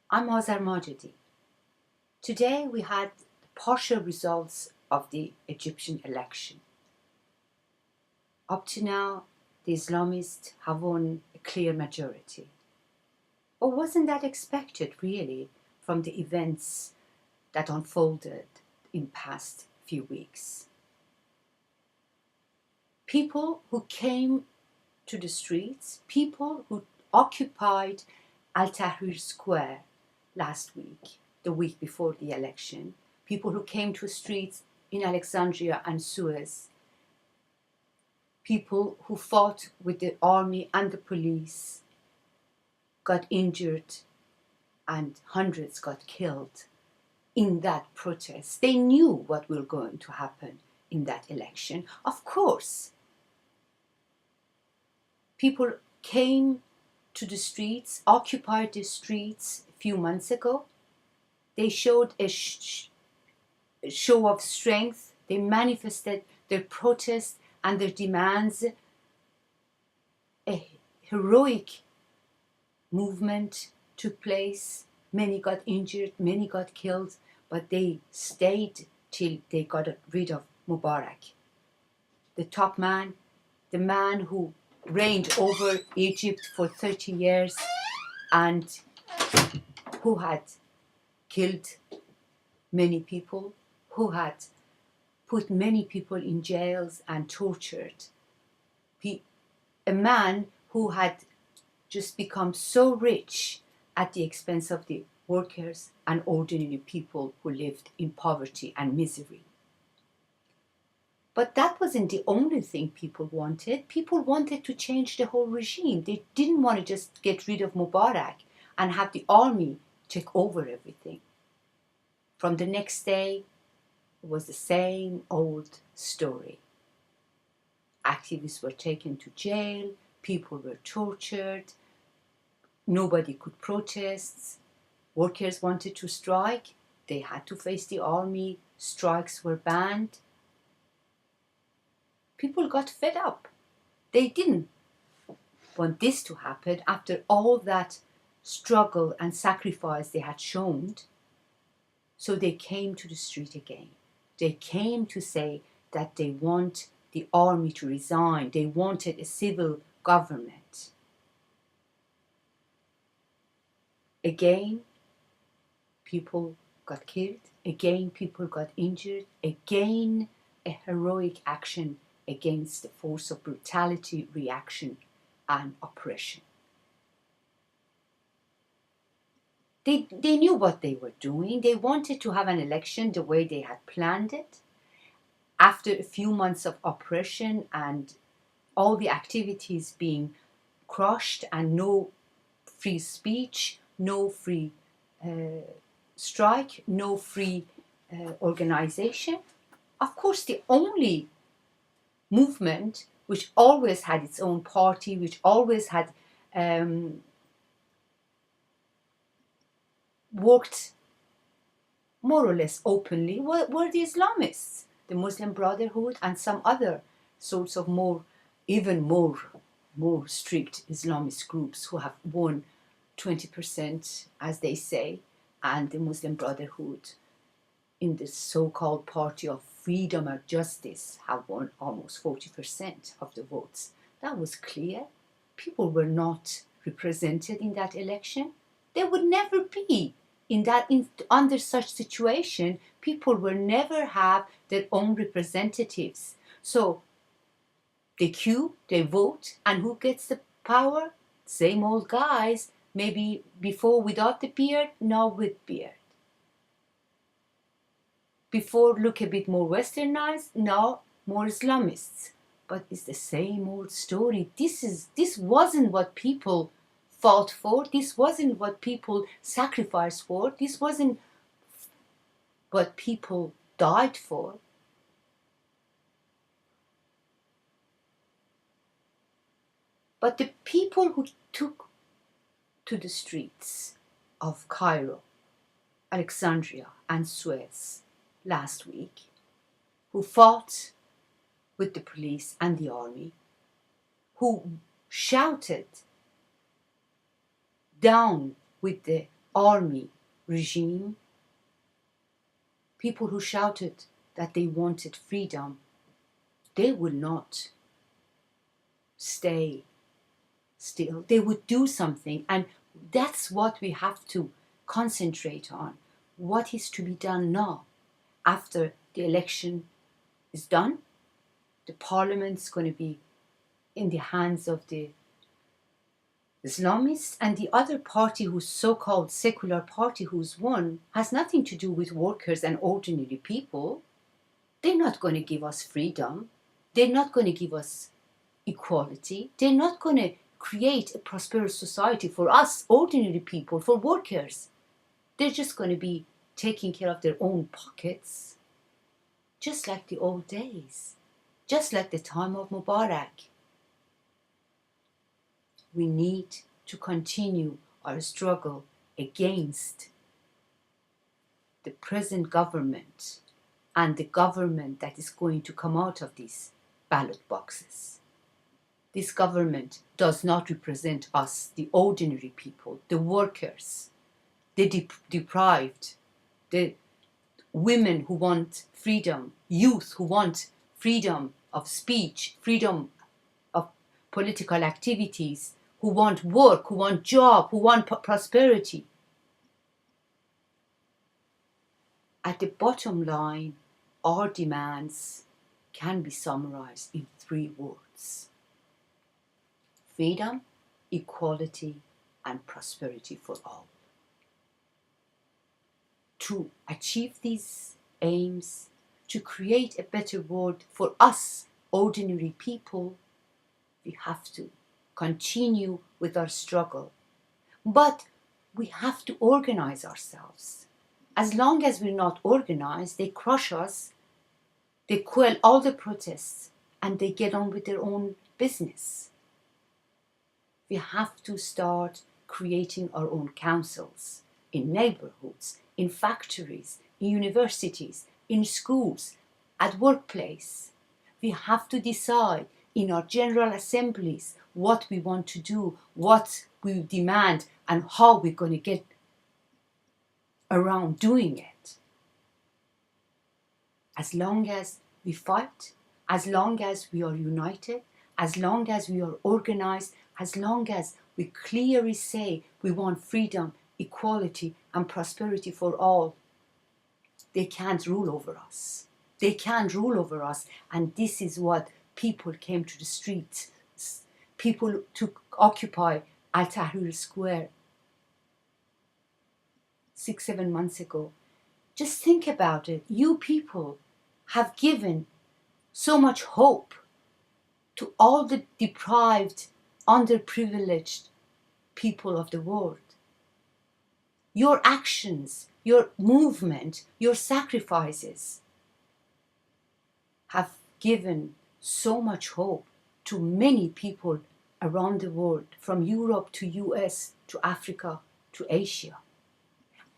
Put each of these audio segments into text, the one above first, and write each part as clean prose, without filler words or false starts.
I'm Azar Majedi. Today we had partial results of the Egyptian election. Up to now, the Islamists have won a clear majority. But wasn't that expected, really, from the events that unfolded in past few weeks? People who came to the streets, people who occupied Al Tahrir Square last week, the week before the election, people who came to streets in Alexandria and Suez, people who fought with the army and the police, got injured and hundreds got killed in that protest. They knew what was going to happen in that election. Of course, people came to the streets, occupied the streets a few months ago. They showed a show of strength. They manifested their protest and their demands. A heroic movement took place. Many got injured, many got killed, but they stayed till they got rid of Mubarak, the top man, the man who reigned over Egypt for 30 years and who had killed many people, who had put many people in jails and tortured. A man who had just become so rich at the expense of the workers and ordinary people who lived in poverty and misery. But that wasn't the only thing people wanted. People wanted to change the whole regime. They didn't want to just get rid of Mubarak and have the army take over everything. From the next day, it was the same old story. Activists were taken to jail, people were tortured, nobody could protest, workers wanted to strike, they had to face the army, strikes were banned. People got fed up. They didn't want this to happen after all that struggle and sacrifice they had shown. So they came to the street again. They came to say that they want the army to resign. They wanted a civil government. Again, people got killed. Again, people got injured. Again, a heroic action against the force of brutality, reaction, and oppression. They knew what they were doing. They wanted to have an election the way they had planned it. After a few months of oppression and all the activities being crushed and no free speech, no free strike, no free organization, of course the only movement which always had its own party, which always had worked more or less openly, were the Islamists, the Muslim Brotherhood, and some other sorts of even more strict Islamist groups who have won 20%, as they say, and the Muslim Brotherhood in the so-called Party of Freedom and Justice have won almost 40% of the votes. That was clear. People were not represented in that election. They would never be under such situation. People will never have their own representatives. So they queue, they vote, and who gets the power? Same old guys, maybe before without the beard, now with beard. Before look a bit more westernized, now more Islamists. But it's the same old story. This wasn't what people fought for. This wasn't what people sacrificed for. This wasn't what people died for. But the people who took to the streets of Cairo, Alexandria, and Suez last week, who fought with the police and the army, who shouted down with the army regime, people who shouted that they wanted freedom, they will not stay still. They would do something, and that's what we have to concentrate on. What is to be done now? After the election is done, the parliament's going to be in the hands of the Islamists, and the other party, who's so-called secular party, who's won, has nothing to do with workers and ordinary people. They're not going to give us freedom. They're not going to give us equality. They're not going to create a prosperous society for us, ordinary people, for workers. They're just going to be taking care of their own pockets, just like the old days, just like the time of Mubarak. We need to continue our struggle against the present government and the government that is going to come out of these ballot boxes. This government does not represent us, the ordinary people, the workers, the deprived, the women who want freedom, youth who want freedom of speech, freedom of political activities, who want work, who want job, who want prosperity. At the bottom line, our demands can be summarized in 3 words: freedom, equality, and prosperity for all. To achieve these aims, to create a better world for us, ordinary people, we have to continue with our struggle. But we have to organize ourselves. As long as we're not organized, they crush us, they quell all the protests, and they get on with their own business. We have to start creating our own councils in neighborhoods, in factories, in universities, in schools, at workplace. We have to decide in our general assemblies what we want to do, what we demand, and how we're going to get around doing it. As long as we fight, as long as we are united, as long as we are organized, as long as we clearly say we want freedom, equality, and prosperity for all, they can't rule over us. They can't rule over us. And this is what people came to the streets. People took occupy Al-Tahrir Square 6-7 months ago. Just think about it. You people have given so much hope to all the deprived, underprivileged people of the world. Your actions, your movement, your sacrifices have given so much hope to many people around the world, from Europe to US to Africa to Asia.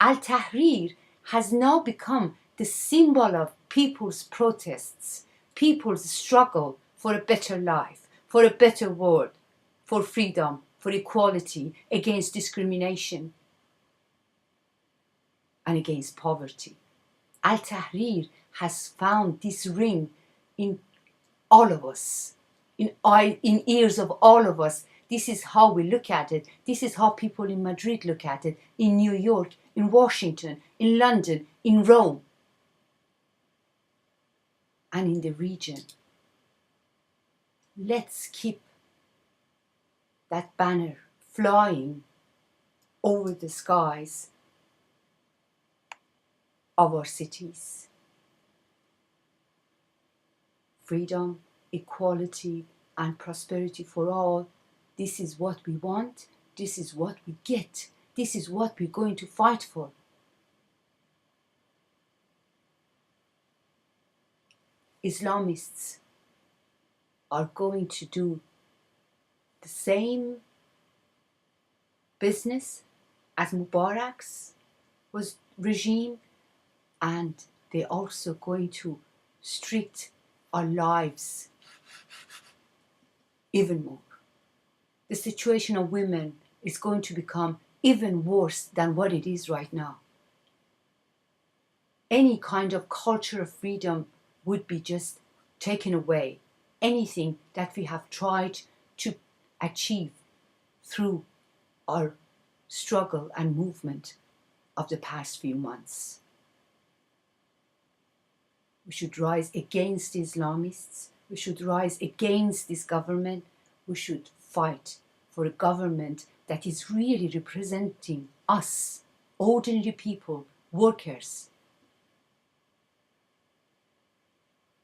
Al-Tahrir has now become the symbol of people's protests, people's struggle for a better life, for a better world, for freedom, for equality, against discrimination, and against poverty. Al-Tahrir has found this ring in all of us, in ears of all of us. This is how we look at it. This is how people in Madrid look at it, in New York, in Washington, in London, in Rome, and in the region. Let's keep that banner flying over the skies of our cities. Freedom, equality, and prosperity for all. This is what we want. This is what we get. This is what we're going to fight for. Islamists are going to do the same business as Mubarak's regime, and they're also going to restrict our lives even more. The situation of women is going to become even worse than what it is right now. Any kind of culture of freedom would be just taken away. Anything that we have tried to achieve through our struggle and movement of the past few months. We should rise against the Islamists. We should rise against this government. We should fight for a government that is really representing us, ordinary people, workers.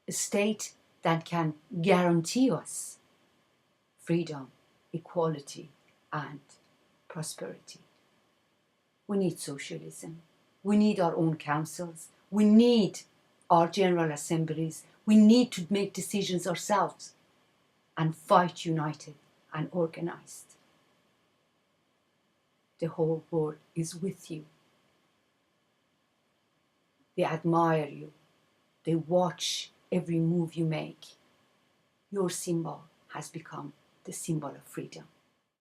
A state that can guarantee us freedom, equality, and prosperity. We need socialism. We need our own councils. We need our general assemblies. We need to make decisions ourselves and fight united and organized. The whole world is with you. They admire you. They watch every move you make. Your symbol has become the symbol of freedom.